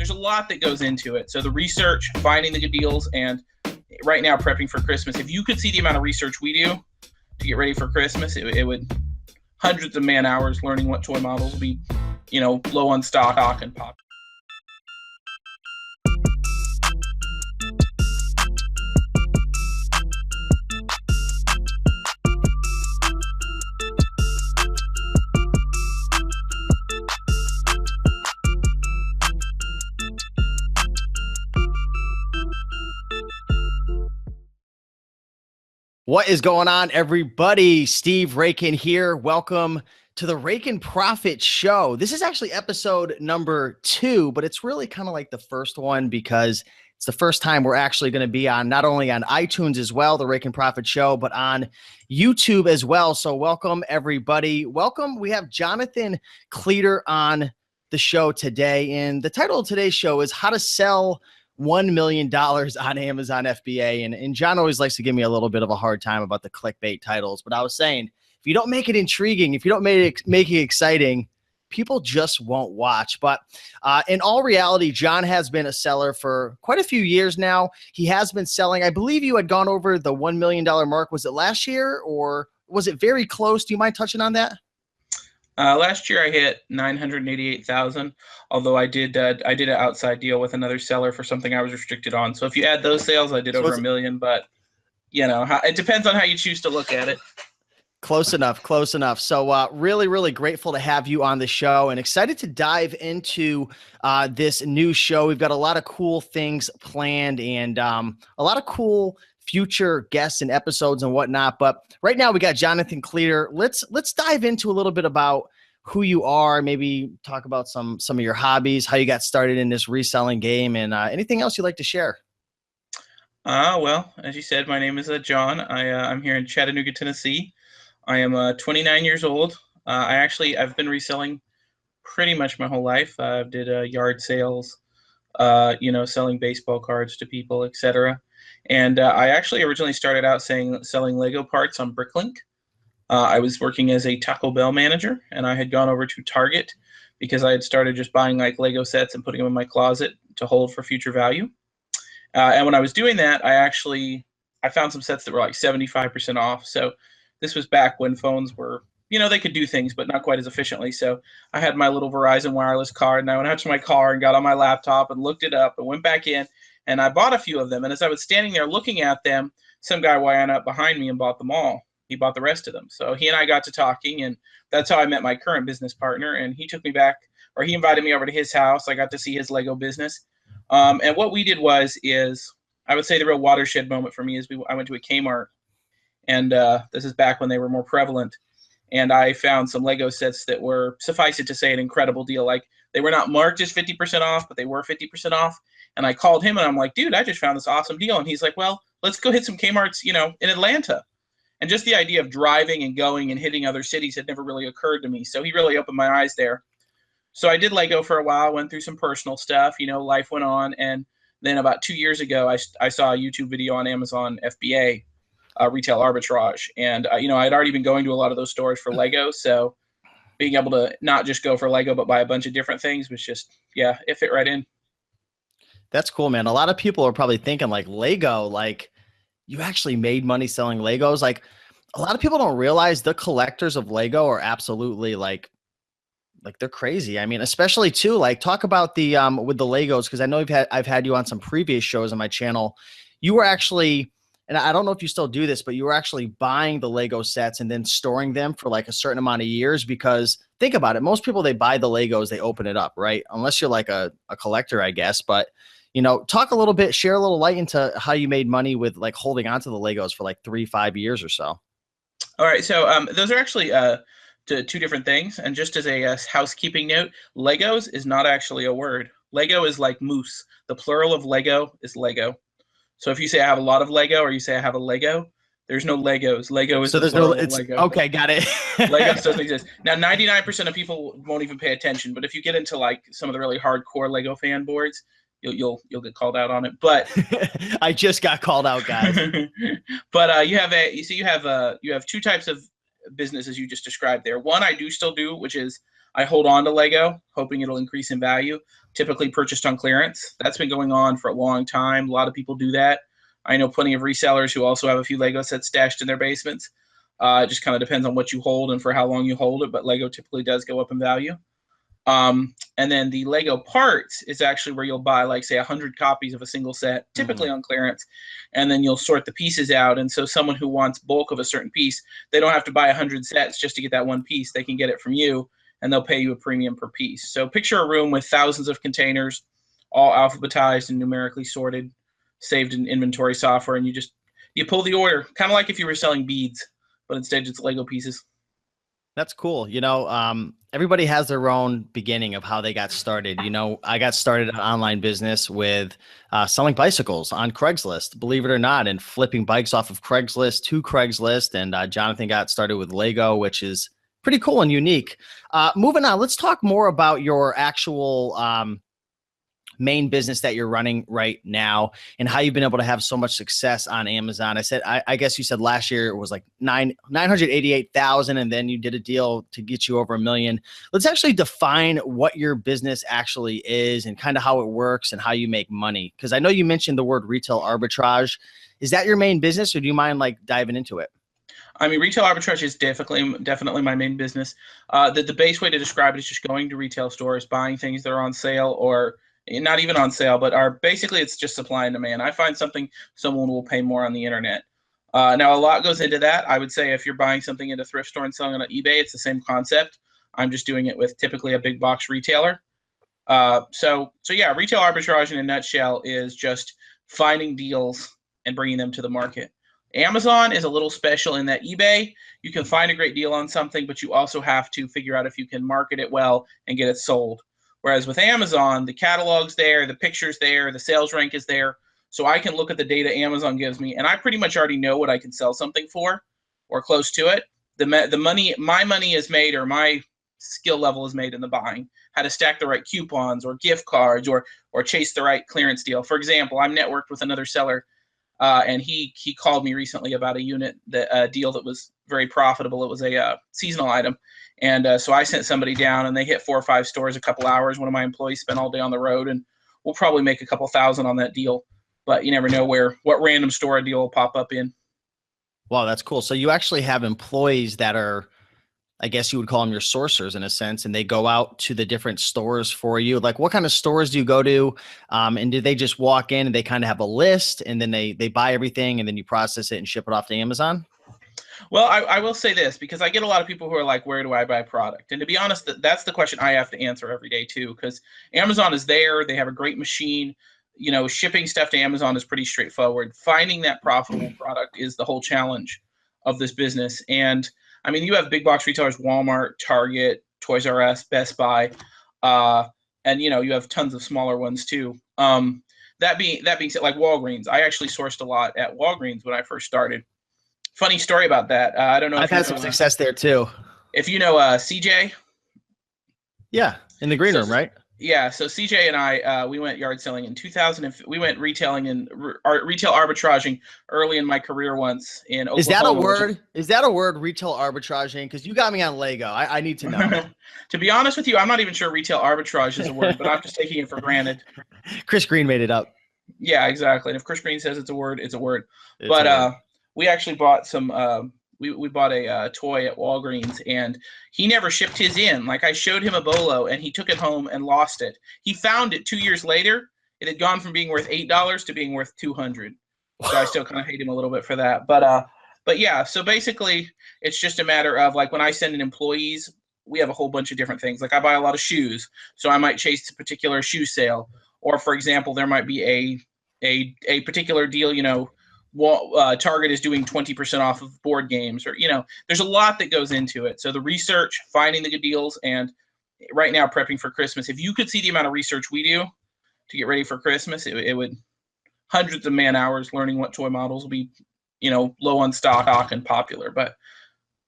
there's a lot that goes into it. So the research, finding the good deals, and right now prepping for Christmas. If you could see the amount of research we do to get ready for Christmas, it would hundreds of man hours learning what toy models will be, low on stock and pop. What is going on, everybody? Steve Raiken here. Welcome to the Raiken Profit Show. This is actually episode number 2, but it's really kind of like the first one because it's the first time we're actually going to be on not only on iTunes as well, the Raiken Profit Show, but on YouTube as well. So welcome, everybody. Welcome. We have Jonathan Cleator on the show today, and the title of today's show is How to Sell $1 million on Amazon FBA. And John always likes to give me a little bit of a hard time about the clickbait titles. But I was saying, if you don't make it intriguing, if you don't make it exciting, people just won't watch. But in all reality, John has been a seller for quite a few years now. He has been selling. I believe you had gone over the $1 million mark. Was it last year or was it very close? Do you mind touching on that? Last year I hit 988,000, although I did an outside deal with another seller for something I was restricted on. So if you add those sales, I did over $1 million, but it depends on how you choose to look at it. Close enough, close enough. So really, really grateful to have you on the show and excited to dive into this new show. We've got a lot of cool things planned and a lot of cool future guests and episodes and whatnot. But right now we got Jonathan Cleator. Let's dive into a little bit about who you are, maybe talk about some of your hobbies, how you got started in this reselling game, and anything else you'd like to share. Well, as you said, my name is John. I'm here in Chattanooga, Tennessee. I am 29 years old. I've been reselling pretty much my whole life. I did yard sales, selling baseball cards to people, etc. And I actually originally started out selling Lego parts on Bricklink. I was working as a Taco Bell manager, and I had gone over to Target because I had started just buying like Lego sets and putting them in my closet to hold for future value. And when I was doing that, I found some sets that were like 75% off. So this was back when phones were, they could do things, but not quite as efficiently. So I had my little Verizon wireless card, and I went out to my car and got on my laptop and looked it up and went back in. And I bought a few of them. And as I was standing there looking at them, some guy ran up behind me and bought them all. He bought the rest of them. So he and I got to talking, and that's how I met my current business partner. And he took me back, or he invited me over to his house. I got to see his Lego business. And what we did is I would say the real watershed moment for me is I went to a Kmart. And this is back when they were more prevalent. And I found some Lego sets that were, suffice it to say, an incredible deal. Like, they were not marked as 50% off, but they were 50% off. And I called him and I'm like, dude, I just found this awesome deal. And he's like, well, let's go hit some Kmarts, in Atlanta. And just the idea of driving and going and hitting other cities had never really occurred to me. So he really opened my eyes there. So I did Lego for a while, went through some personal stuff, life went on. And then about 2 years ago, I saw a YouTube video on Amazon FBA, retail arbitrage. And, I'd already been going to a lot of those stores for Lego. So being able to not just go for Lego, but buy a bunch of different things was just, it fit right in. That's cool, man. A lot of people are probably thinking like Lego, like you actually made money selling Legos. Like a lot of people don't realize the collectors of Lego are absolutely like they're crazy. I mean, especially too, like talk about the, with the Legos. Cause I know I've had you on some previous shows on my channel. You were actually, and I don't know if you still do this, but you were actually buying the Lego sets and then storing them for like a certain amount of years, because think about it. Most people, they buy the Legos, they open it up, right? Unless you're like a collector, I guess. But talk a little bit, share a little light into how you made money with like holding onto the Legos for like 3-5 years or so. All right. So those are actually two different things. And just as a housekeeping note, Legos is not actually a word. Lego is like moose. The plural of Lego is Lego. So if you say I have a lot of Lego or you say I have a Lego, there's no Legos. Lego is Lego. Okay, got it. Legos doesn't exist. Now, 99% of people won't even pay attention, but if you get into like some of the really hardcore Lego fan boards, you'll get called out on it. But I just got called out, guys. But you have two types of businesses you just described there. One I do still do, which is I hold on to Lego, hoping it'll increase in value, typically purchased on clearance. That's been going on for a long time. A lot of people do that. I know plenty of resellers who also have a few Lego sets stashed in their basements. It just kind of depends on what you hold and for how long you hold it, but Lego typically does go up in value. And then the Lego parts is actually where you'll buy, like, say, 100 copies of a single set, typically on clearance, and then you'll sort the pieces out. And so someone who wants bulk of a certain piece, they don't have to buy 100 sets just to get that one piece. They can get it from you, and they'll pay you a premium per piece. So picture a room with thousands of containers, all alphabetized and numerically sorted, saved in inventory software, and you pull the order, kind of like if you were selling beads, but instead it's Lego pieces. That's cool. Everybody has their own beginning of how they got started. I got started an online business with selling bicycles on Craigslist, believe it or not, and flipping bikes off of Craigslist to Craigslist. And Jonathan got started with Lego, which is pretty cool and unique. Moving on, let's talk more about your actual main business that you're running right now and how you've been able to have so much success on Amazon. I guess you said last year it was like 988,000, and then you did a deal to get you over $1 million. Let's actually define what your business actually is and kind of how it works and how you make money. Because I know you mentioned the word retail arbitrage. Is that your main business, or do you mind like diving into it? I mean, retail arbitrage is definitely my main business. The base way to describe it is just going to retail stores, buying things that are on sale or not even on sale, but are basically it's just supply and demand. I find something, someone will pay more on the internet. Now, a lot goes into that. I would say if you're buying something at a thrift store and selling it on eBay, it's the same concept. I'm just doing it with typically a big box retailer. So yeah, retail arbitrage in a nutshell is just finding deals and bringing them to the market. Amazon is a little special in that eBay, you can find a great deal on something, but you also have to figure out if you can market it well and get it sold. Whereas with Amazon, the catalog's there, the picture's there, the sales rank is there. So I can look at the data Amazon gives me, and I pretty much already know what I can sell something for or close to it. My money is made, or my skill level is made in the buying, how to stack the right coupons or gift cards or chase the right clearance deal. For example, I'm networked with another seller, and he called me recently about a deal that was very profitable. It was a seasonal item. And so I sent somebody down, and they hit 4 or 5 stores a couple hours. One of my employees spent all day on the road, and we'll probably make a couple thousand on that deal. But you never know what random store a deal will pop up in. Wow, that's cool. So you actually have employees that are, I guess you would call them your sourcers in a sense, and they go out to the different stores for you. Like, what kind of stores do you go to? And do they just walk in and they kind of have a list, and then they buy everything, and then you process it and ship it off to Amazon? Well, I will say this, because I get a lot of people who are like, where do I buy product? And to be honest, that's the question I have to answer every day too, because Amazon is there. They have a great machine. Shipping stuff to Amazon is pretty straightforward. Finding that profitable product is the whole challenge of this business. And I mean, you have big box retailers, Walmart, Target, Toys R Us, Best Buy, and you have tons of smaller ones too. That being said, like Walgreens, I actually sourced a lot at Walgreens when I first started. Funny story about that. I don't know I've if you had know, some success there too. if you know CJ. Yeah, in the green So room, right? yeah, so CJ and I we went yard selling in 2000. We went retailing and retail arbitraging early in my career once in Is that a Oklahoma. word? Is that a word, retail arbitraging? Because you got me on Lego. I need to know. To be honest with you, I'm not even sure retail arbitrage is a word, but I'm just taking it for granted. Chris Green made it up. Yeah, exactly. And if Chris Green says it's a word, it's a word. It's a But word. we actually bought some. We bought a toy at Walgreens, and he never shipped his in. Like, I showed him a bolo, and he took it home and lost it. He found it 2 years later. It had gone from being worth $8 to being worth $200. So I still kind of hate him a little bit for that. But yeah. So basically, it's just a matter of, like, when I send in employees, we have a whole bunch of different things. Like, I buy a lot of shoes, so I might chase a particular shoe sale. Or, for example, there might be a particular deal. Target is doing 20% off of board games, or there's a lot that goes into it. So the research, finding the good deals, and right now prepping for Christmas. If you could see the amount of research we do to get ready for Christmas, it would hundreds of man hours learning what toy models will be, low on stock and popular. But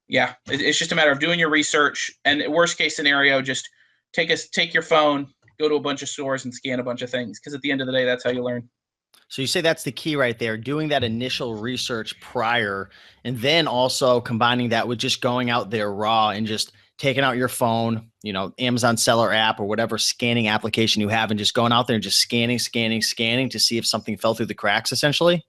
yeah, it's just a matter of doing your research, and worst case scenario, just take your phone, go to a bunch of stores and scan a bunch of things, because at the end of the day, that's how you learn. So you say that's the key right there, doing that initial research prior, and then also combining that with just going out there raw and just taking out your phone, Amazon seller app or whatever scanning application you have, and just going out there and just scanning to see if something fell through the cracks, essentially?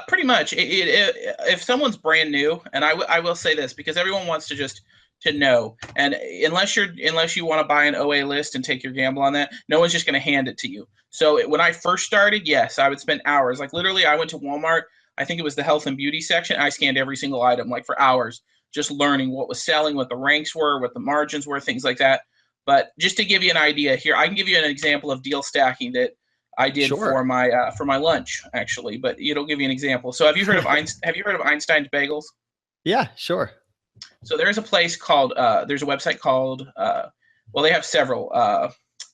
Pretty much. If someone's brand new, and I will say this because everyone wants to know, and unless you want to buy an OA list and take your gamble on that, no one's just going to hand it to you. So when I first started, yes, I would spend hours. Like literally, I went to Walmart. I think it was the health and beauty section. I scanned every single item like for hours, just learning what was selling, what the ranks were, what the margins were, things like that. But just to give you an idea here, I can give you an example of deal stacking that I did Sure. for my lunch actually, but it'll give you an example. So have you heard of Einstein's Bagels? Yeah, sure. So there's a place called there's a website called well, they have several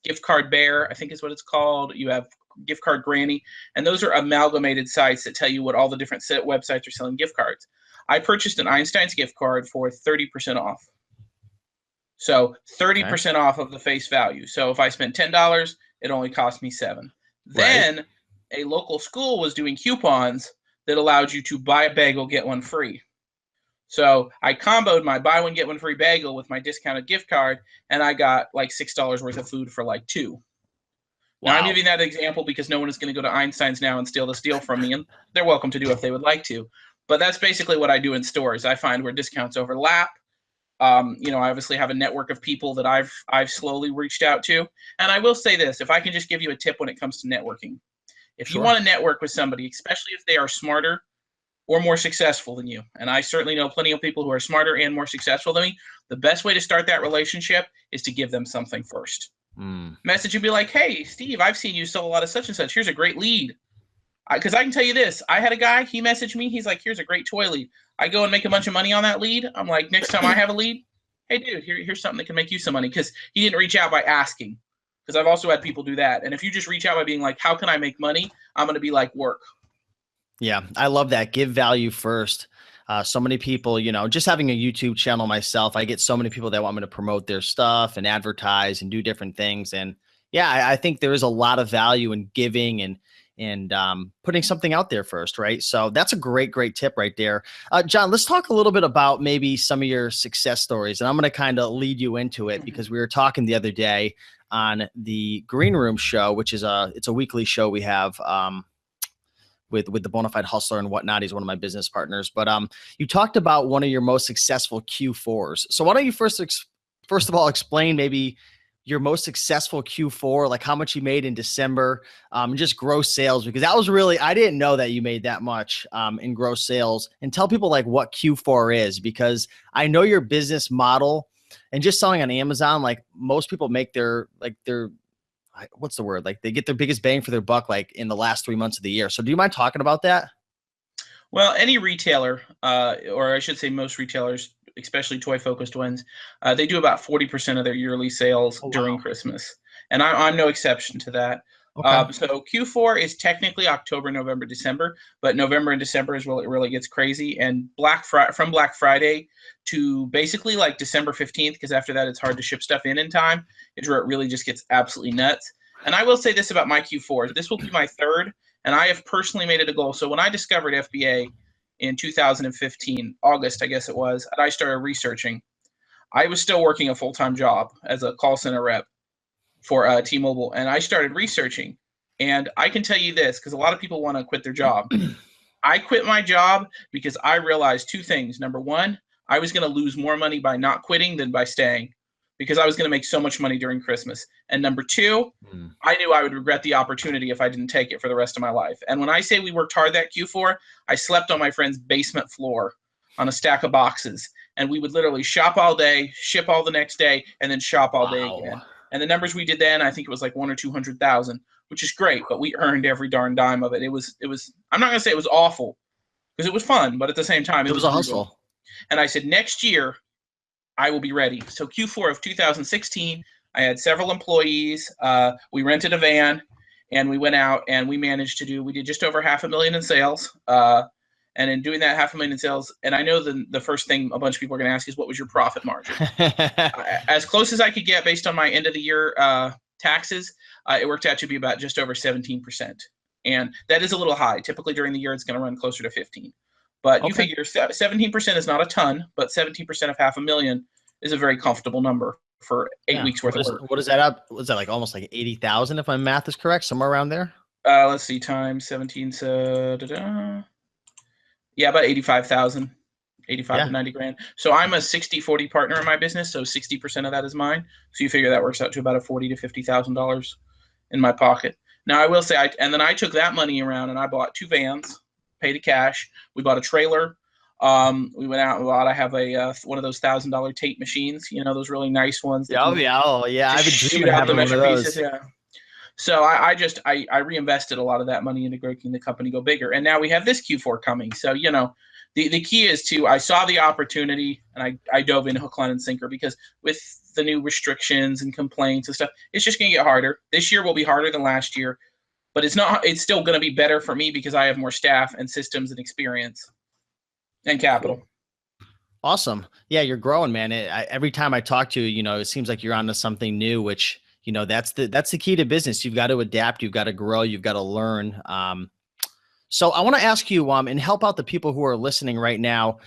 Gift Card Bear, I think is what it's called. You have Gift Card Granny, and those are amalgamated sites that tell you what all the different websites are selling gift cards. I purchased an Einstein's gift card for 30% off. So Okay. 30% off of the face value. So if I spent $10, it only cost me $7. Right. Then a local school was doing coupons that allowed you to buy a bagel, get one free. So I comboed my buy one, get one free bagel with my discounted gift card, and I got like $6 worth of food for like $2. Now I'm Wow. giving that example because no one is going to go to Einstein's now and steal this deal from me, and they're welcome to do if they would like to. But that's basically what I do in stores. I find where discounts overlap. I obviously have a network of people that I've slowly reached out to. And I will say this, if I can just give you a tip when it comes to networking. If you Sure. want to network with somebody, especially if they are smarter or more successful than you, and I certainly know plenty of people who are smarter and more successful than me, the best way to start that relationship is to give them something first. Mm. Message and be like, hey, Steve, I've seen you sell a lot of such and such. Here's a great lead. Because I can tell you this, I had a guy, he messaged me, he's like, here's a great toy lead. I go and make a bunch of money on that lead. I'm like, next time I have a lead, hey, dude, here's something that can make you some money. Because he didn't reach out by asking. Because I've also had people do that. And if you just reach out by being like, how can I make money? I'm going to be like, work. Yeah, I love that. Give value first. So many people, just having a YouTube channel myself, I get so many people that want me to promote their stuff and advertise and do different things. And yeah, I think there is a lot of value in giving and putting something out there first, right? So that's a great tip right there. John, let's talk a little bit about maybe some of your success stories. And I'm going to kind of lead you into it because we were talking the other day on the Green Room show, which is it's a weekly show we have. With the Bonafide Hustler and whatnot. He's one of my business partners. But you talked about one of your most successful Q4s. So why don't you first of all explain maybe your most successful Q4, like how much you made in December, just gross sales, because that was really, I didn't know that you made that much in gross sales, and tell people like what Q4 is, because I know your business model and just selling on Amazon, like most people make their what's the word? Like they get their biggest bang for their buck, like in the last 3 months of the year. So do you mind talking about that? Well, any retailer, or I should say most retailers, especially toy-focused ones, they do about 40% of their yearly sales Oh, during wow. Christmas. And I'm no exception to that. Okay. So Q4 is technically October, November, December, but November and December is where it really gets crazy. And from Black Friday to basically like December 15th, because after that it's hard to ship stuff in time, is where it really just gets absolutely nuts. And I will say this about my Q4. This will be my third, and I have personally made it a goal. So when I discovered FBA in 2015, August, I guess it was, and I started researching, I was still working a full-time job as a call center rep for T-Mobile, and I started researching. And I can tell you this, because a lot of people want to quit their job. I quit my job because I realized two things. Number one, I was going to lose more money by not quitting than by staying, because I was going to make so much money during Christmas. And number two, Mm. I knew I would regret the opportunity if I didn't take it for the rest of my life. And when I say we worked hard that Q4, I slept on my friend's basement floor on a stack of boxes. And we would literally shop all day, ship all the next day, and then shop all day Wow. again. And the numbers we did then, I think it was like 1 or 200,000, which is great, but we earned every darn dime of it. It was, I'm not going to say it was awful, because it was fun, but at the same time, It it was was a brutal. hustle. And I said, next year, I will be ready. So Q4 of 2016, I had several employees. We rented a van, and we went out and we did just over $500,000 in sales. And in doing that $500,000 in sales, and I know the first thing a bunch of people are going to ask is, what was your profit margin? As close as I could get based on my end of the year taxes, it worked out to be about just over 17%. And that is a little high. Typically during the year, it's going to run closer to 15. But you Okay. figure 17% is not a ton, but 17% of $500,000 is a very comfortable number for 8 weeks worth of work. What is that up? Was that like almost like 80,000 if my math is correct, somewhere around there? Let's see, times 17, so yeah, about 85,000, 85 to Yeah. 90 grand. So I'm a 60-40 partner in my business, so 60% of that is mine. So you figure that works out to about a 40 to $50,000 in my pocket. Now I will say, and then I took that money around and I bought 2 vans, paid it cash. We bought a trailer. We went out and bought. I have a one of those $1,000 tape machines. You know, those really nice ones that Yeah, oh can yeah, oh yeah. just I've been shoot dreaming of out the having one of measure pieces. those. Yeah. So I reinvested a lot of that money into making the company go bigger, and now we have this Q4 coming. So the key is I saw the opportunity and I dove in hook, line, and sinker, because with the new restrictions and complaints and stuff, it's just going to get harder. This year will be harder than last year, but it's still going to be better for me because I have more staff and systems and experience and capital. Cool. Awesome. Yeah, you're growing, man. Every time I talk to you, it seems like you're onto something new, which, that's the key to business. You've got to adapt, you've got to grow, you've got to learn. So I want to ask you, and help out the people who are listening right now.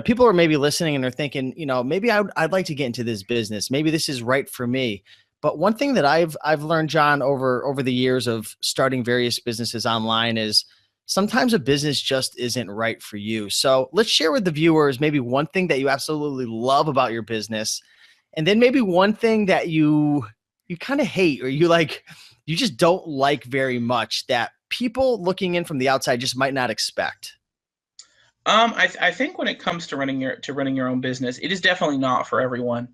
People are maybe listening and they're thinking, maybe I'd like to get into this business. Maybe this is right for me. But one thing that I've learned, John, over the years of starting various businesses online is sometimes a business just isn't right for you. So let's share with the viewers maybe one thing that you absolutely love about your business, and then maybe one thing that you kind of hate, or you just don't like very much, that people looking in from the outside just might not expect. I think when it comes to running your own business, it is definitely not for everyone.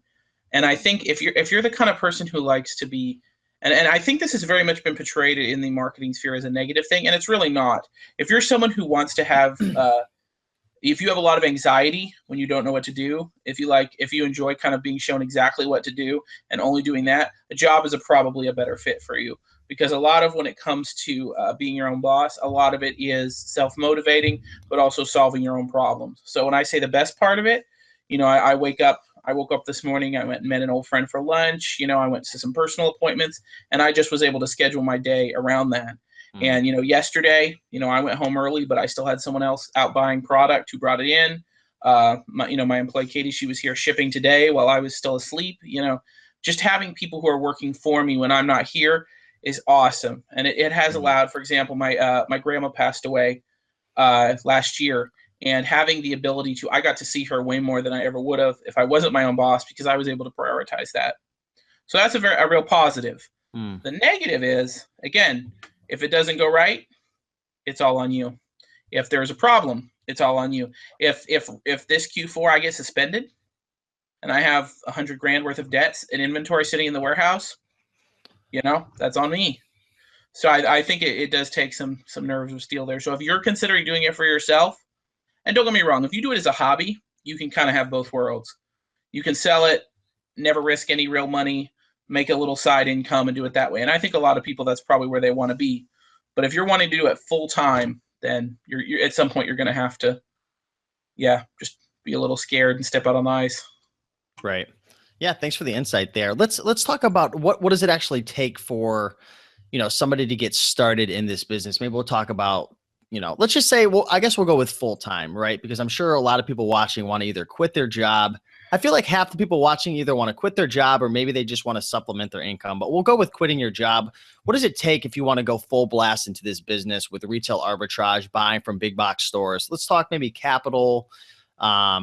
And I think if you're the kind of person who likes to be, and I think this has very much been portrayed in the marketing sphere as a negative thing, and it's really not. If you're someone who wants to have, if you have a lot of anxiety when you don't know what to do, if you enjoy kind of being shown exactly what to do and only doing that, a job is probably a better fit for you. Because a lot of when it comes to being your own boss, a lot of it is self-motivating, but also solving your own problems. So when I say the best part of it, I woke up this morning, I went and met an old friend for lunch, I went to some personal appointments, and I just was able to schedule my day around that. And, yesterday, I went home early, but I still had someone else out buying product who brought it in. My employee, Katie, she was here shipping today while I was still asleep. Just having people who are working for me when I'm not here is awesome. And it has allowed, for example, my grandma passed away last year, and having the ability I got to see her way more than I ever would have if I wasn't my own boss, because I was able to prioritize that. So that's a real positive. The negative is, again, if it doesn't go right, it's all on you. If there's a problem, it's all on you. If this Q4 I get suspended and I have 100 grand worth of debts and inventory sitting in the warehouse, that's on me. So I think it does take some nerves of steel there. So if you're considering doing it for yourself, and don't get me wrong, if you do it as a hobby, you can kind of have both worlds. You can sell it, never risk any real money, make a little side income, and do it that way. And I think a lot of people, that's probably where they want to be. But if you're wanting to do it full time, then you're at some point you're going to have to, just be a little scared and step out on the ice. Right. Yeah. Thanks for the insight there. Let's talk about what does it actually take for, somebody to get started in this business. Maybe we'll talk about, let's just say, well, I guess we'll go with full time, right? Because I'm sure a lot of people watching want to either quit their job. I feel like half the people watching either want to quit their job or maybe they just want to supplement their income, but we'll go with quitting your job. What does it take if you want to go full blast into this business with retail arbitrage, buying from big box stores? Let's talk maybe capital, a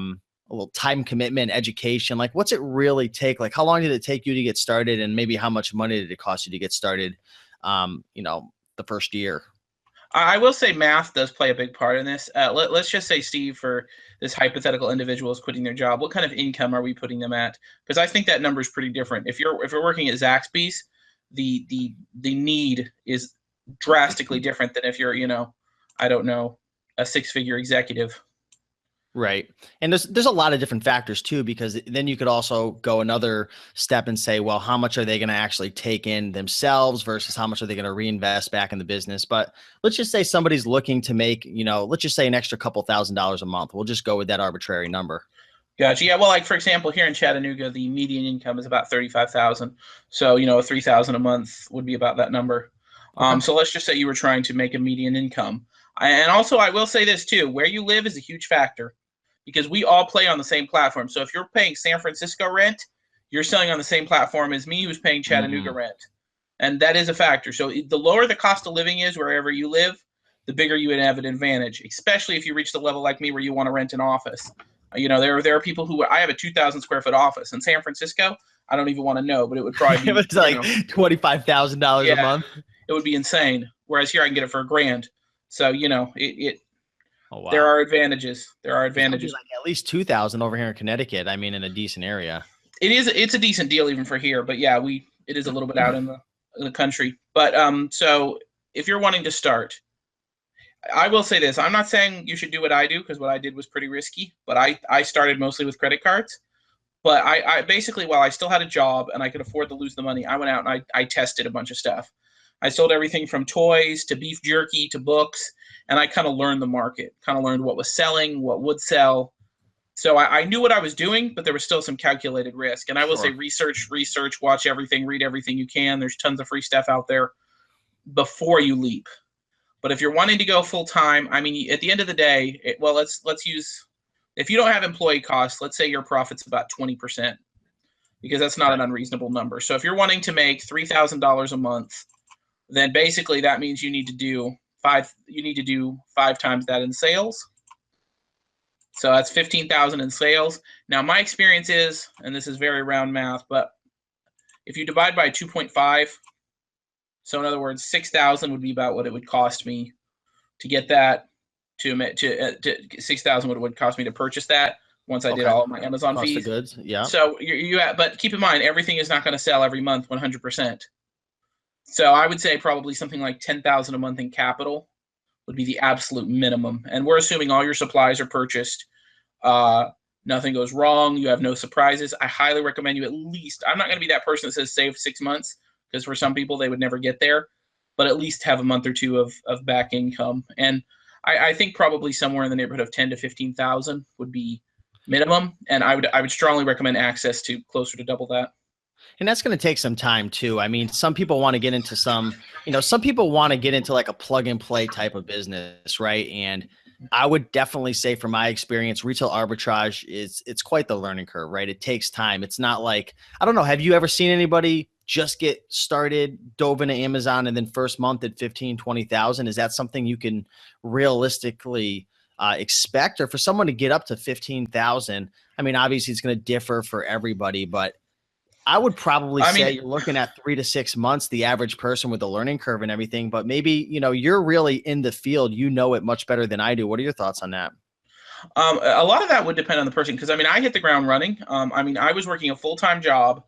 little time commitment, education. Like, what's it really take? Like, how long did it take you to get started? And maybe how much money did it cost you to get started, the first year? I will say math does play a big part in this. Let's just say, Steve, for this hypothetical individual is quitting their job, what kind of income are we putting them at? Because I think that number is pretty different. If you're working at Zaxby's, the need is drastically different than if you're, I don't know, a 6-figure executive. Right. And there's a lot of different factors too, because then you could also go another step and say, well, how much are they going to actually take in themselves versus how much are they going to reinvest back in the business? But let's just say somebody's looking to make, let's just say an extra couple $1,000s a month. We'll just go with that arbitrary number. Gotcha. Yeah. Well, like, for example, here in Chattanooga, the median income is about 35,000. So, 3,000 a month would be about that number. Okay. So let's just say you were trying to make a median income. And also, I will say this too, where you live is a huge factor. because we all play on the same platform. So if you're paying San Francisco rent, you're selling on the same platform as me who's paying Chattanooga rent. And that is a factor. So the lower the cost of living is wherever you live, the bigger you would have an advantage, especially if you reach the level like me where you want to rent an office. There are people who, I have a 2,000 square foot office in San Francisco. I don't even want to know, but it would probably be it's like $25,000 a month. It would be insane. Whereas here I can get it for $1,000. So, Oh, wow. There are advantages. There are advantages. Like at least 2,000 over here in Connecticut. I mean, in a decent area. It's a decent deal even for here, but yeah, it is a little bit out in the country. But so if you're wanting to start, I will say this. I'm not saying you should do what I do, because what I did was pretty risky, but I started mostly with credit cards. But I basically, while I still had a job and I could afford to lose the money, I went out and I tested a bunch of stuff. I sold everything from toys to beef jerky to books, and I kind of learned the market, kind of learned what was selling, what would sell. So I knew what I was doing, but there was still some calculated risk. And I will say research, watch everything, read everything you can. There's tons of free stuff out there before you leap. But if you're wanting to go full time, I mean, at the end of the day, let's use, if you don't have employee costs, let's say your profit's about 20%, because that's not an unreasonable number. So if you're wanting to make $3,000 a month, then basically that means you need to do five times that in sales. So that's 15,000 in sales. Now my experience is, and this is very round math, but if you divide by 2.5, so in other words, 6,000 would be about what it would cost me to get that, to 6,000 would cost me to purchase that once I did all of my Amazon cost fees. of goods, yeah. So but keep in mind, everything is not going to sell every month 100%. So I would say probably something like 10,000 a month in capital would be the absolute minimum. And we're assuming all your supplies are purchased. Nothing goes wrong. You have no surprises. I highly recommend you at least, I'm not going to be that person that says save 6 months, because for some people they would never get there, but at least have a month or two of back income. And I think probably somewhere in the neighborhood of 10 to 15,000 would be minimum. And I would strongly recommend access to closer to double that. And that's going to take some time too. I mean, some people want to get into some people want to get into like a plug and play type of business, right? And I would definitely say from my experience, retail arbitrage it's quite the learning curve, right? It takes time. It's not like, I don't know, have you ever seen anybody just get started, dove into Amazon, and then first month at 15, 20,000? Is that something you can realistically expect? Or for someone to get up to 15,000, I mean, obviously it's going to differ for everybody, but I would probably say you're looking at 3 to 6 months, the average person with the learning curve and everything. But maybe, you're really in the field. You know it much better than I do. What are your thoughts on that? A lot of that would depend on the person, because I hit the ground running. I was working a full-time job,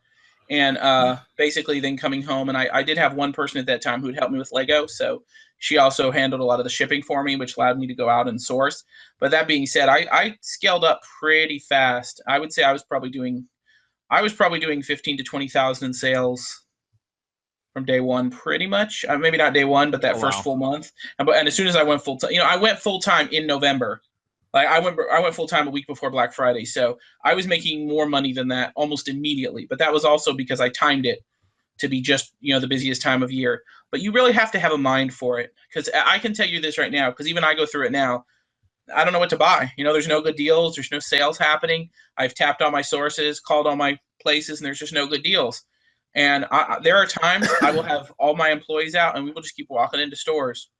and basically then coming home, and I did have one person at that time who'd help me with Lego. So she also handled a lot of the shipping for me, which allowed me to go out and source. But that being said, I scaled up pretty fast. I would say I was probably doing 15 to 20,000 in sales from day one, pretty much. Maybe not day one, but that first full month. And as soon as I went full time, I went full time in November. Like I went full time a week before Black Friday. So I was making more money than that almost immediately. But that was also because I timed it to be just, the busiest time of year. But you really have to have a mind for it, because I can tell you this right now, because even I go through it now. I don't know what to buy. There's no good deals. There's no sales happening. I've tapped all my sources, called all my places, and there's just no good deals. And there are times I will have all my employees out, and we will just keep walking into stores.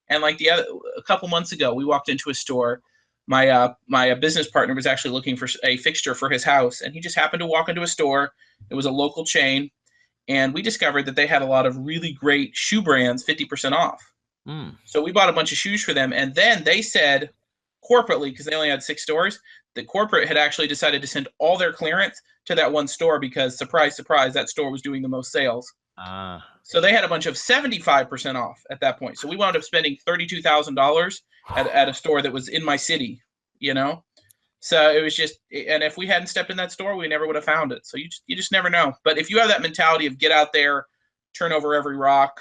And like a couple months ago, we walked into a store. My business partner was actually looking for a fixture for his house, and he just happened to walk into a store. It was a local chain, and we discovered that they had a lot of really great shoe brands, 50% off. So we bought a bunch of shoes for them, and then they said, corporately, because they only had 6 stores, the corporate had actually decided to send all their clearance to that one store, because surprise, surprise, that store was doing the most sales. So they had a bunch of 75% off at that point. So we wound up spending $32,000 at a store that was in my city, So it was just, and if we hadn't stepped in that store, we never would have found it. So you just never know. But if you have that mentality of get out there, turn over every rock,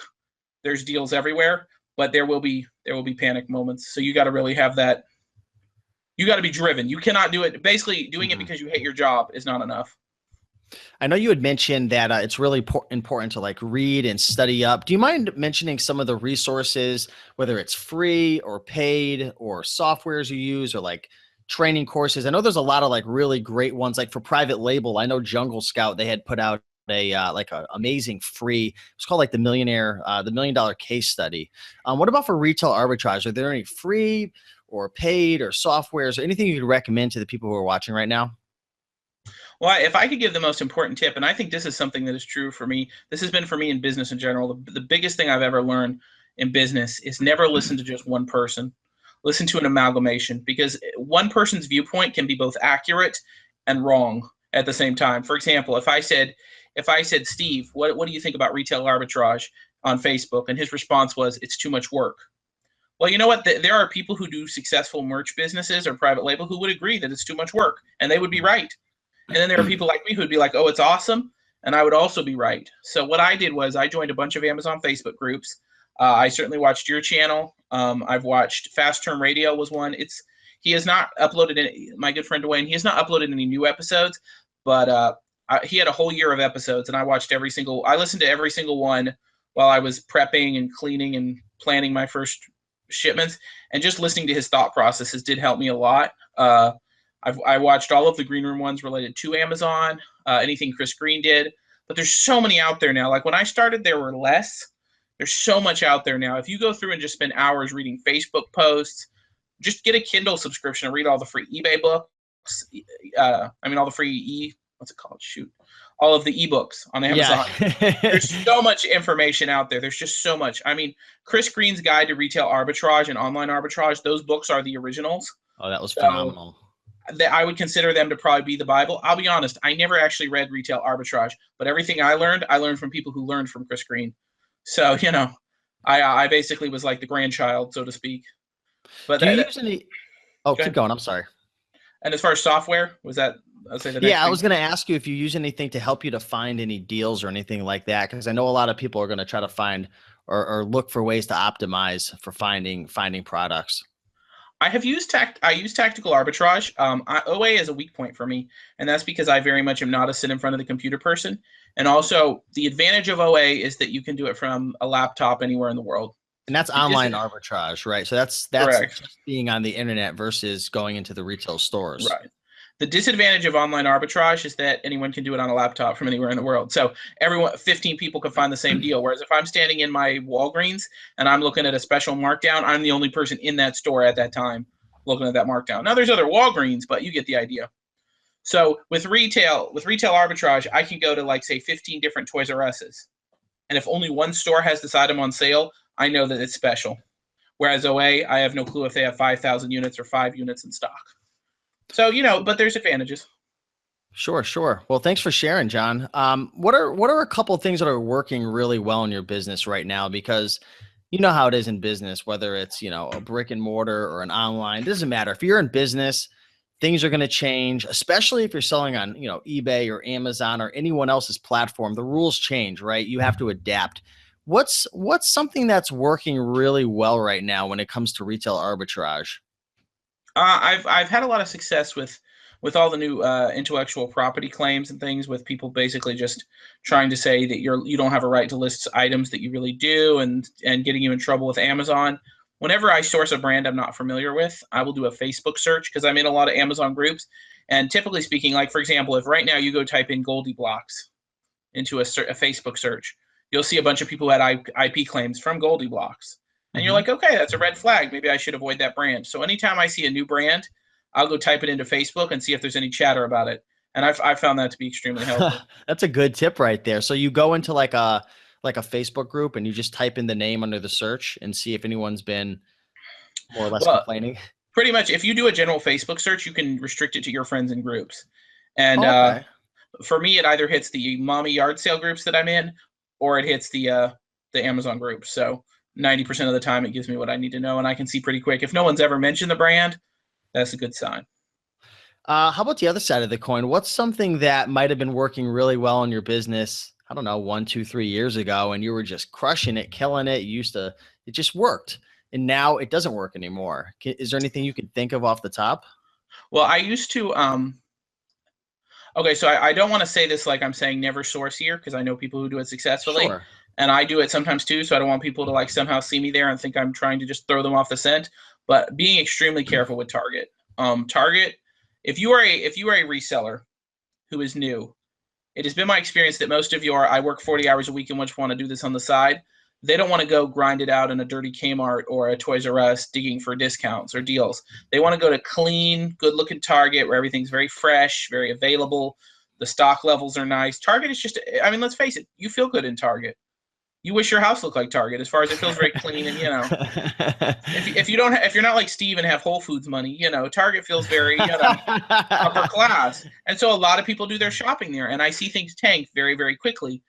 there's deals everywhere, but there will be panic moments. So you got to really have that. You got to be driven. You cannot do it. Basically, doing it because you hate your job is not enough. I know you had mentioned that it's really important to like read and study up. Do you mind mentioning some of the resources, whether it's free or paid or softwares you use, or like training courses. I know there's a lot of like really great ones, like for private label. I know Jungle Scout, they had put out a like a amazing free, it's called like the $1 million case study. What about for retail arbitrage? Are there any free or paid or softwares or anything you could recommend to the people who are watching right now? Well, if I could give the most important tip, and I think this is something that is true for me, this has been for me in business in general. The biggest thing I've ever learned in business is never listen to just one person. Listen to an amalgamation, because one person's viewpoint can be both accurate and wrong at the same time. For example, if I said, Steve, what do you think about retail arbitrage on Facebook? And his response was, it's too much work. Well, you know what? There are people who do successful merch businesses or private label who would agree that it's too much work, and they would be right. And then there are people like me who'd be like, oh, it's awesome. And I would also be right. So what I did was I joined a bunch of Amazon Facebook groups. I certainly watched your channel. I've watched Fast Term Radio was one. He has not uploaded any, my good friend Dwayne, he has not uploaded any new episodes, but he had a whole year of episodes, and I listened to every single one while I was prepping and cleaning and planning my first shipments. And just listening to his thought processes did help me a lot. I watched all of the Green Room ones related to Amazon, anything Chris Green did. But there's so many out there now. Like when I started, there were less. There's so much out there now. If you go through and just spend hours reading Facebook posts, just get a Kindle subscription and read all the free eBay books. All the free what's it called? Shoot. All of the ebooks on Amazon. Yeah. There's so much information out there. There's just so much. I mean, Chris Green's Guide to Retail Arbitrage and Online Arbitrage, those books are the originals. Oh, that was phenomenal. I would consider them to probably be the Bible. I'll be honest, I never actually read Retail Arbitrage, but everything I learned from people who learned from Chris Green. So, I basically was like the grandchild, so to speak. But Do you use any? Oh, keep going. I'm sorry. And as far as software, was that, I'll say the next Yeah, I thing? was going to ask you if you use anything to help you to find any deals or anything like that, because I know a lot of people are going to try to find or look for ways to optimize for finding products. I use tactical arbitrage. OA is a weak point for me, and that's because I very much am not a sit in front of the computer person. And also, the advantage of OA is that you can do it from a laptop anywhere in the world. And that's online arbitrage, right? So that's Correct. just being on the internet versus going into the retail stores. Right. The disadvantage of online arbitrage is that anyone can do it on a laptop from anywhere in the world. So 15 people can find the same deal. Whereas if I'm standing in my Walgreens and I'm looking at a special markdown, I'm the only person in that store at that time looking at that markdown. Now there's other Walgreens, but you get the idea. So with retail arbitrage, I can go to like say 15 different Toys R Us's. And if only one store has this item on sale, I know that it's special. Whereas OA, I have no clue if they have 5,000 units or 5 units in stock. So, but there's advantages. Sure. Well, thanks for sharing, John. What are a couple of things that are working really well in your business right now? Because you know how it is in business, whether it's, a brick and mortar or an online, it doesn't matter. If you're in business, things are going to change, especially if you're selling on, eBay or Amazon or anyone else's platform. The rules change, right? You have to adapt. What's something that's working really well right now when it comes to retail arbitrage? I've had a lot of success with all the new intellectual property claims and things, with people basically just trying to say that you don't have a right to list items that you really do, and getting you in trouble with Amazon. Whenever I source a brand I'm not familiar with, I will do a Facebook search, because I'm in a lot of Amazon groups. And typically speaking, like for example, if right now you go type in Goldie Blocks into a Facebook search, you'll see a bunch of people who had IP claims from Goldie Blocks. And you're like, okay, that's a red flag. Maybe I should avoid that brand. So anytime I see a new brand, I'll go type it into Facebook and see if there's any chatter about it. And I've found that to be extremely helpful. That's a good tip right there. So you go into like a Facebook group and you just type in the name under the search and see if anyone's been more or less complaining. Pretty much, if you do a general Facebook search, you can restrict it to your friends and groups. And for me, it either hits the mommy yard sale groups that I'm in, or it hits the Amazon groups. So 90% of the time it gives me what I need to know, and I can see pretty quick. If no one's ever mentioned the brand, that's a good sign. How about the other side of the coin? What's something that might have been working really well in your business, I don't know, 1, 2, 3 years ago, and you were just crushing it, killing it. It just worked, and now it doesn't work anymore. Is there anything you can think of off the top? Well, I used to, okay, so I don't want to say this like I'm saying never source here, because I know people who do it successfully. Sure. And I do it sometimes too, so I don't want people to like somehow see me there and think I'm trying to just throw them off the scent. But being extremely careful with Target. Target, if you are a reseller who is new, it has been my experience that most of your, I work 40 hours a week and just want to do this on the side. They don't want to go grind it out in a dirty Kmart or a Toys R Us digging for discounts or deals. They want to go to clean, good looking Target where everything's very fresh, very available. The stock levels are nice. Target is just, I mean, let's face it, you feel good in Target. You wish your house looked like Target as far as it feels very clean. And, if you don't, if you're not like Steve and have Whole Foods money, Target feels very, upper class. And so a lot of people do their shopping there. And I see things tank very, very quickly.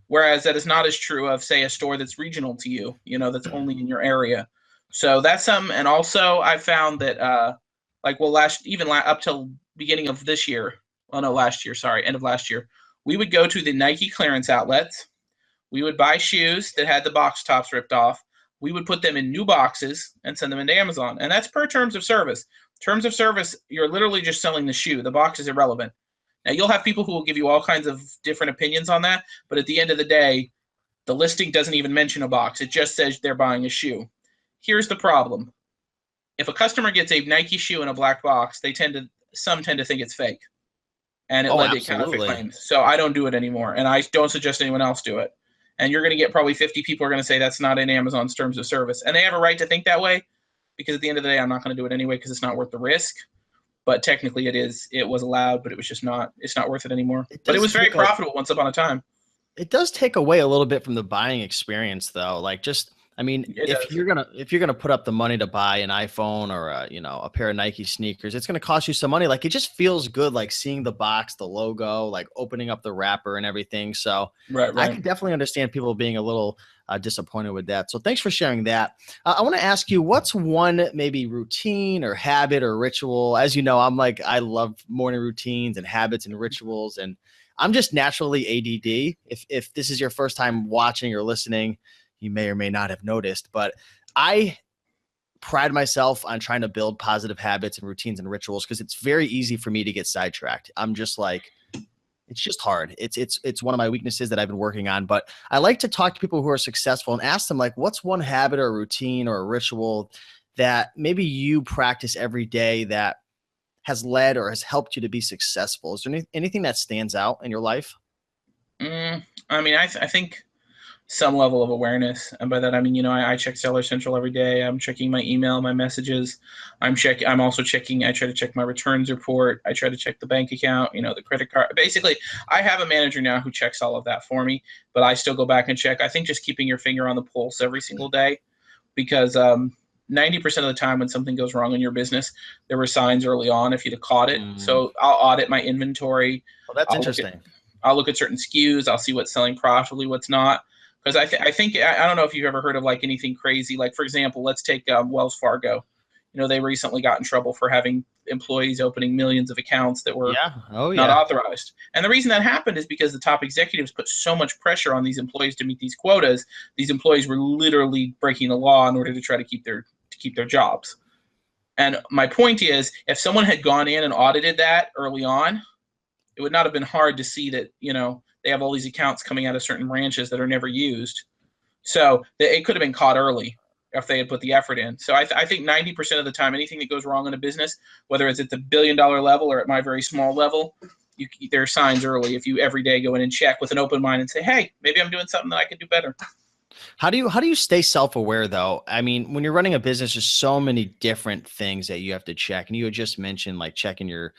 Whereas that is not as true of, say, a store that's regional to you, that's only in your area. So that's something. And also I found that, up till beginning of this year, oh no, last year, sorry, end of last year, we would go to the Nike clearance outlets. We would buy shoes that had the box tops ripped off. We would put them in new boxes and send them into Amazon. And that's per terms of service. Terms of service, you're literally just selling the shoe. The box is irrelevant. Now, you'll have people who will give you all kinds of different opinions on that, but at the end of the day, the listing doesn't even mention a box. It just says they're buying a shoe. Here's the problem. If a customer gets a Nike shoe in a black box, some tend to think it's fake. And it Oh, led to counterfeit absolutely. claims. So I don't do it anymore, and I don't suggest anyone else do it. And you're going to get probably 50 people are going to say that's not in Amazon's terms of service. And they have a right to think that way, because at the end of the day, I'm not going to do it anyway because it's not worth the risk. But technically it was allowed, but it's not worth it anymore. It But it does was very take a profitable once upon a time. It does take away a little bit from the buying experience, though. Like, just, I mean, It if does. you're gonna put up the money to buy an iPhone or a pair of Nike sneakers, it's gonna cost you some money. Like, it just feels good, like seeing the box, the logo, like opening up the wrapper and everything. So Right, I right. can definitely understand people being a little disappointed with that. So thanks for sharing that. I want to ask you, what's one maybe routine or habit or ritual? As you know, I love morning routines and habits and rituals, and I'm just naturally ADD. If this is your first time watching or listening, you may or may not have noticed, but I pride myself on trying to build positive habits and routines and rituals because it's very easy for me to get sidetracked. I'm just like, it's just hard. It's one of my weaknesses that I've been working on, but I like to talk to people who are successful and ask them, like, what's one habit or routine or a ritual that maybe you practice every day that has led or has helped you to be successful? Is there anything that stands out in your life? I mean, I think some level of awareness. And by that, I mean, I check Seller Central every day. I'm checking my email, my messages. I'm also checking, I try to check my returns report. I try to check the bank account, the credit card. Basically, I have a manager now who checks all of that for me, but I still go back and check. I think just keeping your finger on the pulse every single day, because 90% of the time when something goes wrong in your business, there were signs early on if you'd have caught it. Mm. So I'll audit my inventory. Well, that's I'll look at interesting. I'll look at certain SKUs. I'll see what's selling profitably, what's not. Because I think I don't know if you've ever heard of like anything crazy. Like, for example, let's take Wells Fargo. They recently got in trouble for having employees opening millions of accounts that were Yeah. Oh, not yeah. authorized. And the reason that happened is because the top executives put so much pressure on these employees to meet these quotas. These employees were literally breaking the law in order to try to keep their jobs. And my point is, if someone had gone in and audited that early on, it would not have been hard to see that, they have all these accounts coming out of certain branches that are never used. So it could have been caught early if they had put the effort in. So I think 90% of the time, anything that goes wrong in a business, whether it's at the $1 billion level or at my very small level, there are signs early if you every day go in and check with an open mind and say, hey, maybe I'm doing something that I could do better. How do you stay self-aware though? I mean, when you're running a business, there's so many different things that you have to check. And you had just mentioned like checking your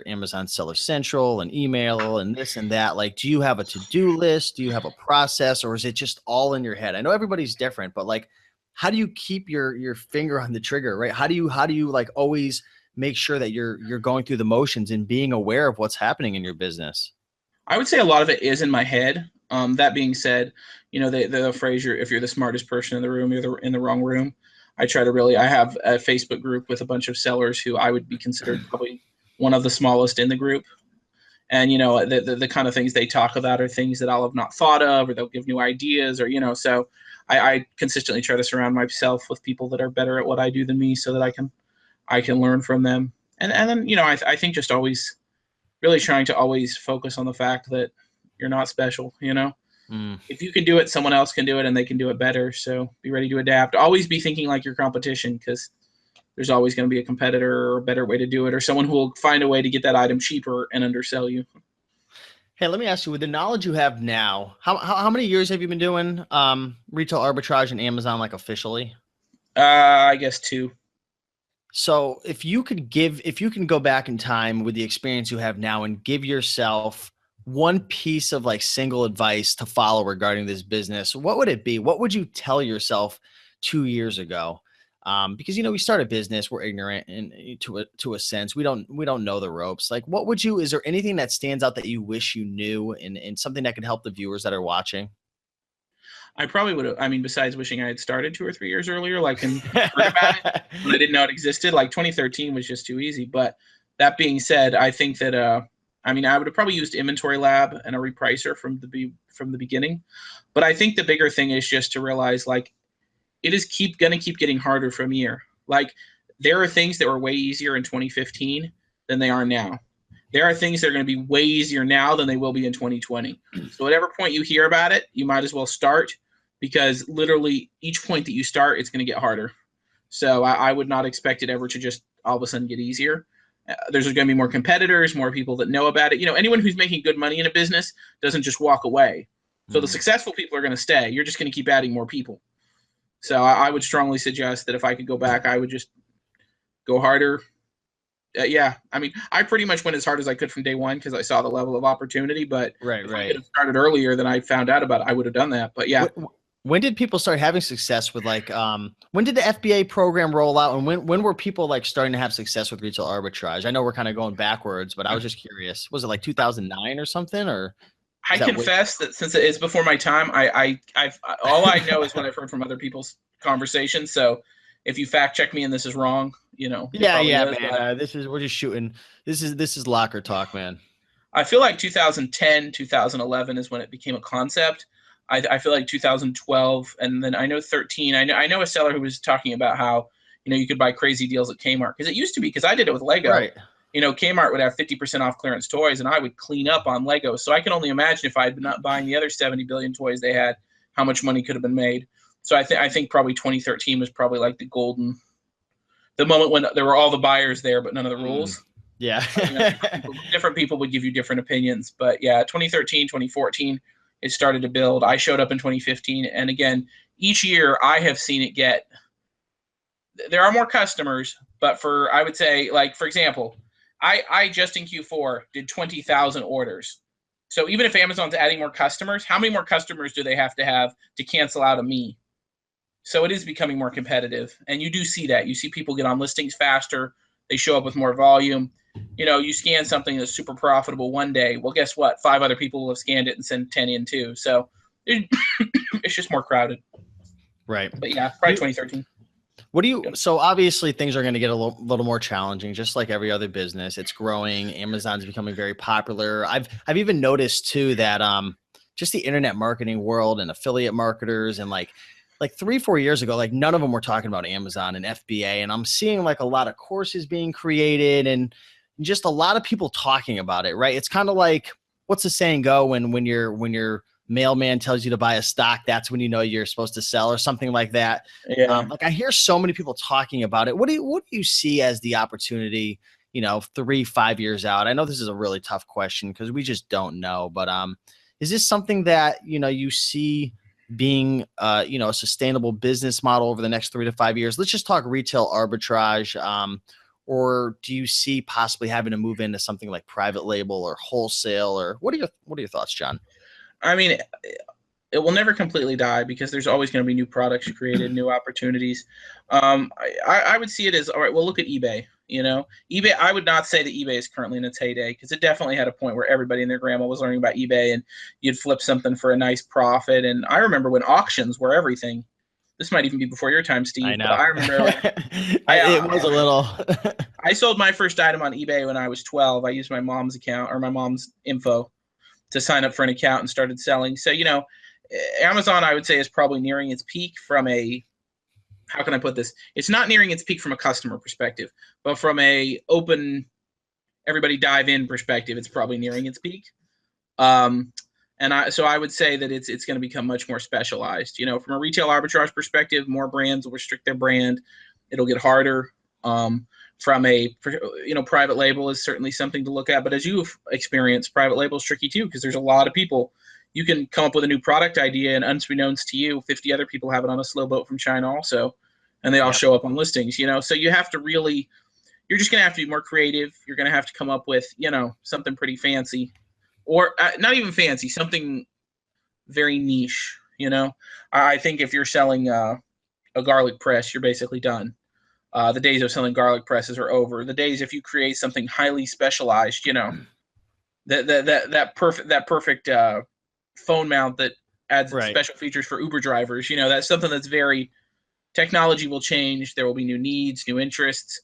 Amazon Seller Central and email and this and that. Like, do you have a to-do list? Do you have a process, or is it just all in your head? I know everybody's different, but like, how do you keep your finger on the trigger, right? How do you like always make sure that you're going through the motions and being aware of what's happening in your business? I would say a lot of it is in my head. That being said, the phrase, if you're the smartest person in the room, you're in the wrong room. I have a Facebook group with a bunch of sellers who I would be considered probably one of the smallest in the group. And, the kind of things they talk about are things that I'll have not thought of, or they'll give new ideas, or, so I consistently try to surround myself with people that are better at what I do than me so that I can learn from them. And then, I think just always really trying to always focus on the fact that you're not special. Mm. If you can do it, someone else can do it and they can do it better. So be ready to adapt. Always be thinking like your competition, because there's always going to be a competitor or a better way to do it, or someone who will find a way to get that item cheaper and undersell you. Hey, let me ask you, with the knowledge you have now, how many years have you been doing retail arbitrage and Amazon like officially? I guess two. So if you can go back in time with the experience you have now and give yourself one piece of like single advice to follow regarding this business, what would it be? What would you tell yourself 2 years ago? Because we start a business, we're ignorant and to a sense, we don't know the ropes. Like, what would you? Is there anything that stands out that you wish you knew, and something that could help the viewers that are watching? I probably would have, I mean, besides wishing I had started 2 or 3 years earlier, like, and heard about it when I didn't know it existed, like 2013 was just too easy. But that being said, I think that, I mean, I would have probably used Inventory Lab and a repricer from the beginning. But I think the bigger thing is just to realize, like, it is going to keep getting harder from year. Like, there are things that were way easier in 2015 than they are now. There are things that are going to be way easier now than they will be in 2020. So whatever point you hear about it, you might as well start, because literally each point that you start, it's going to get harder. So I would not expect it ever to just all of a sudden get easier. There's going to be more competitors, more people that know about it. Anyone who's making good money in a business doesn't just walk away. So the successful people are going to stay. You're just going to keep adding more people. So I would strongly suggest that if I could go back, I would just go harder. Yeah, I mean, I pretty much went as hard as I could from day one because I saw the level of opportunity. But Right, if I could right. have started earlier than I found out about it, I would have done that. But yeah, When did people start having success with like when did the FBA program roll out, and when were people like starting to have success with retail arbitrage? I know we're kind of going backwards, but I was just curious. Was it like 2009 or something, or I is that way? confess that since it is before my time, I've all I know is what I've heard from other people's conversations. So if you fact check me and this is wrong, it Yeah, probably yeah, is. man. But We're just shooting. This is locker talk, man. I feel like 2010, 2011 is when it became a concept. I feel like 2012, and then I know 13. I know a seller who was talking about how you could buy crazy deals at Kmart, because it used to be, because I did it with Lego. Right. Kmart would have 50% off clearance toys, and I would clean up on Lego. So I can only imagine if I had been not buying the other 70 billion toys they had, how much money could have been made. So I think probably 2013 was probably like the moment when there were all the buyers there, but none of the Mm, rules. yeah. Different people would give you different opinions. But yeah, 2013, 2014, it started to build. I showed up in 2015. And again, each year I have seen it get, there are more customers, but I would say, like, for example, I just in Q4 did 20,000 orders. So even if Amazon's adding more customers, how many more customers do they have to cancel out of me? So it is becoming more competitive. And you do see that. You see people get on listings faster. They show up with more volume. You scan something that's super profitable one day. Well, guess what? 5 other people will have scanned it and sent 10 in too. So it's just more crowded. Right. But yeah, probably 2013. What do you, Yeah. so obviously things are going to get a little more challenging, just like every other business. It's growing. Amazon's becoming very popular. I've even noticed too that just the internet marketing world and affiliate marketers and like 3-4 years ago, like none of them were talking about Amazon and FBA. And I'm seeing like a lot of courses being created and just a lot of people talking about it, right? It's kind of like, what's the saying go, when your mailman tells you to buy a stock, that's when you know you're supposed to sell, or something like that. Yeah. Like I hear so many people talking about it. What do you see as the opportunity, 3-5 years out? I know this is a really tough question because we just don't know, but is this something that you see being a sustainable business model over the next 3 to 5 years? Let's just talk retail arbitrage. Or do you see possibly having to move into something like private label or wholesale? Or what are your thoughts, John? I mean, it will never completely die because there's always going to be new products created, new opportunities. I would see it as, all right, well, look at eBay. eBay, I would not say that eBay is currently in its heyday, because it definitely had a point where everybody and their grandma was learning about eBay, and you'd flip something for a nice profit. And I remember when auctions were everything. This might even be before your time, I Steve, but know. I remember, like, It was a little. I sold my first item on eBay when I was 12. I used my mom's account, or my mom's info, to sign up for an account and started selling. So, Amazon, I would say, is probably nearing its peak from a, how can I put this? It's not nearing its peak from a customer perspective, but from a open, everybody dive in perspective, it's probably nearing its peak. So I would say that it's going to become much more specialized. From a retail arbitrage perspective, more brands will restrict their brand. It'll get harder. From a, private label is certainly something to look at, but as you've experienced, private label is tricky too, because there's a lot of people. You can come up with a new product idea, and unbeknownst to you, 50 other people have it on a slow boat from China also, and they all Yep. show up on listings. So you have to really, you're just going to have to be more creative. You're going to have to come up with, something pretty fancy, or not even fancy, something very niche. I think if you're selling a garlic press, you're basically done. The days of selling garlic presses are over. The days if you create something highly specialized, that perfect phone mount that adds Right. special features for Uber drivers. That's something that's very, technology will change. There will be new needs, new interests,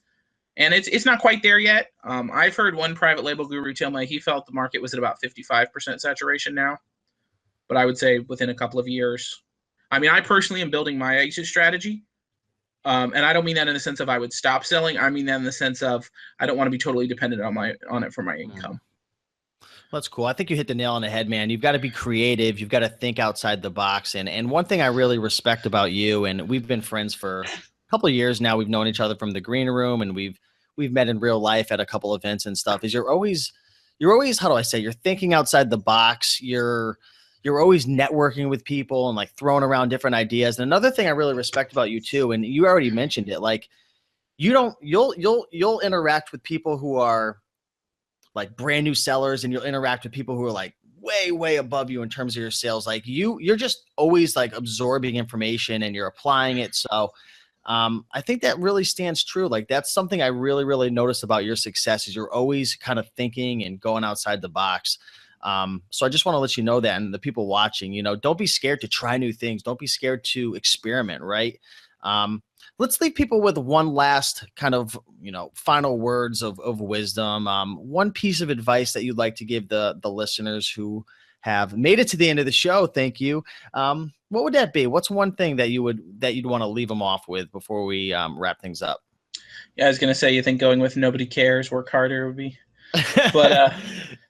and it's not quite there yet. I've heard one private label guru tell me he felt the market was at about 55% saturation now, but I would say within a couple of years. I mean, I personally am building my exit strategy. And I don't mean that in the sense of I would stop selling. I mean that in the sense of I don't want to be totally dependent on it for my income. That's cool. I think you hit the nail on the head, man. You've got to be creative. You've got to think outside the box. And one thing I really respect about you, and we've been friends for a couple of years now. We've known each other from the green room, and we've met in real life at a couple events and stuff. Is you're always, how do I say, you're thinking outside the box. You're always networking with people and like throwing around different ideas. And another thing I really respect about you too, and you already mentioned it, like you'll interact with people who are like brand new sellers, and you'll interact with people who are like way above you in terms of your sales. Like you're just always like absorbing information and you're applying it. So I think that really stands true. Like that's something I really notice about your success is you're always kind of thinking and going outside the box. So I just want to let you know that, and the people watching, don't be scared to try new things. Don't be scared to experiment. Right. Let's leave people with one last kind of, final words of wisdom. One piece of advice that you'd like to give the listeners who have made it to the end of the show. Thank you. What would that be? What's one thing that you'd want to leave them off with before we wrap things up? Yeah, I was going to say, you think going with nobody cares, work harder would be, but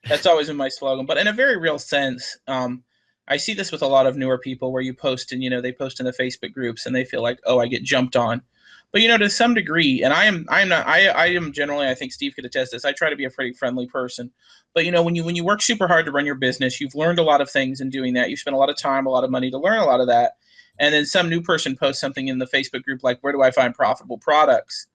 that's always been my slogan. But in a very real sense, I see this with a lot of newer people where you post and, they post in the Facebook groups and they feel like, oh, I get jumped on. But, to some degree, and I am generally, I think Steve could attest this, I try to be a pretty friendly person. But, when you work super hard to run your business, you've learned a lot of things in doing that. You spend a lot of time, a lot of money to learn a lot of that. And then some new person posts something in the Facebook group like, where do I find profitable products?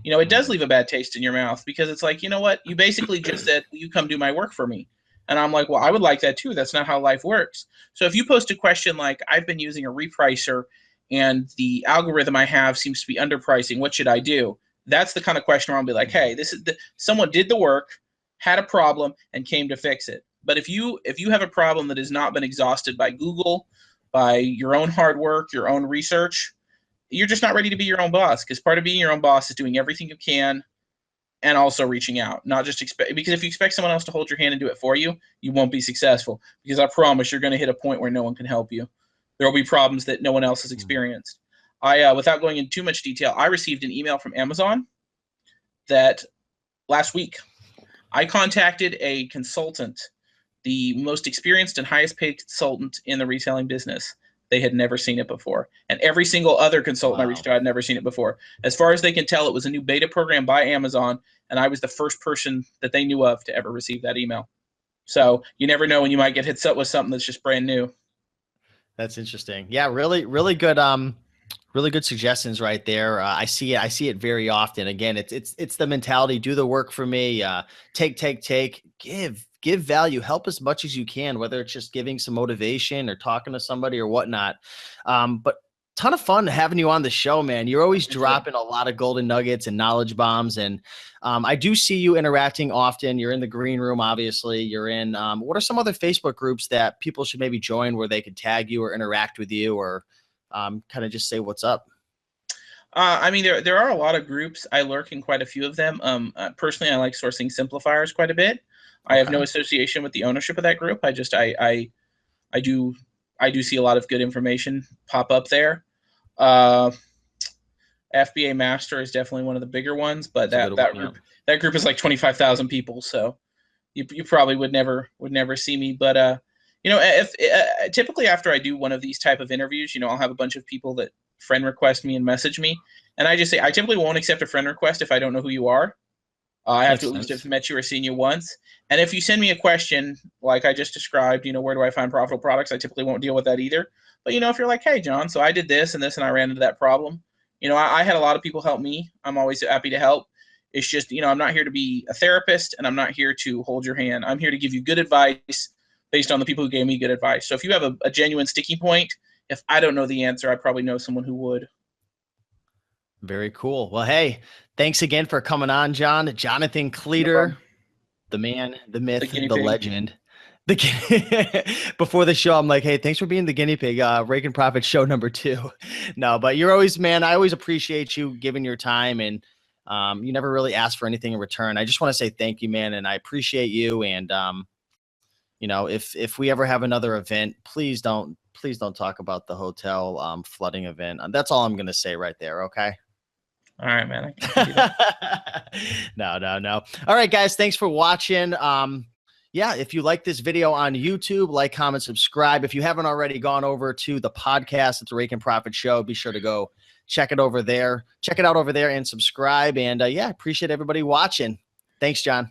It does leave a bad taste in your mouth, because it's like, you know what? You basically just said, will you come do my work for me? And I'm like, well, I would like that too. That's not how life works. So if you post a question like, I've been using a repricer and the algorithm I have seems to be underpricing, what should I do? That's the kind of question where I'll be like, hey, someone did the work, had a problem, and came to fix it. But if you have a problem that has not been exhausted by Google, by your own hard work, your own research, you're just not ready to be your own boss, because part of being your own boss is doing everything you can and also reaching out, not just expect, because if you expect someone else to hold your hand and do it for you, you won't be successful, because I promise you're going to hit a point where no one can help you. There will be problems that no one else has experienced. Without going into too much detail, I received an email from Amazon that last week I contacted a consultant, the most experienced and highest paid consultant in the reselling business. They had never seen it before. And every single other consultant I reached out had never seen it before. As far as they can tell, it was a new beta program by Amazon, and I was the first person that they knew of to ever receive that email. So you never know when you might get hit up with something that's just brand new. That's interesting. Yeah, really good. Really good suggestions right there. I see it very often. Again, it's the mentality. Do the work for me. Take. Give value. Help as much as you can, whether it's just giving some motivation or talking to somebody or whatnot. But ton of fun having you on the show, man. You're always dropping a lot of golden nuggets and knowledge bombs. And I do see you interacting often. You're in the green room, obviously. You're in. What are some other Facebook groups that people should maybe join where they could tag you or interact with you, or kind of just say what's up? I mean, there are a lot of groups. I lurk in quite a few of them. Personally, I like sourcing simplifiers quite a bit. I have no association with the ownership of that group. I do see a lot of good information pop up there. FBA Master is definitely one of the bigger ones, but that group is like 25,000 people, so you probably would never see me. But if typically after I do one of these type of interviews, I'll have a bunch of people that friend request me and message me. And I just say I typically won't accept a friend request if I don't know who you are. I have to Makes at least have sense. met you or seen you once. And if you send me a question like I just described, where do I find profitable products? I typically won't deal with that either. But if you're like, hey, John, so I did this and this and I ran into that problem. I had a lot of people help me. I'm always happy to help. It's just, I'm not here to be a therapist and I'm not here to hold your hand. I'm here to give you good advice based on the people who gave me good advice. So if you have a genuine sticky point, if I don't know the answer, I probably know someone who would. Very cool. Well, hey, thanks again for coming on, John. Jonathan No Cleator, problem. the man, the The myth, guinea the pig. legend. Before the show, I'm like, hey, thanks for being the guinea pig. Raiken Profit show number 2. No, but you're always, man, I always appreciate you giving your time, and you never really ask for anything in return. I just want to say thank you, man, and I appreciate you. And if we ever have another event, please don't talk about the hotel flooding event. That's all I'm gonna say right there. Okay. All right, man. I can do that. No. All right, guys. Thanks for watching. Yeah, if you like this video on YouTube, like, comment, subscribe. If you haven't already gone over to the podcast, it's a Raiken Profit Show. Be sure to go check it over there. Check it out over there and subscribe. And yeah, appreciate everybody watching. Thanks, John.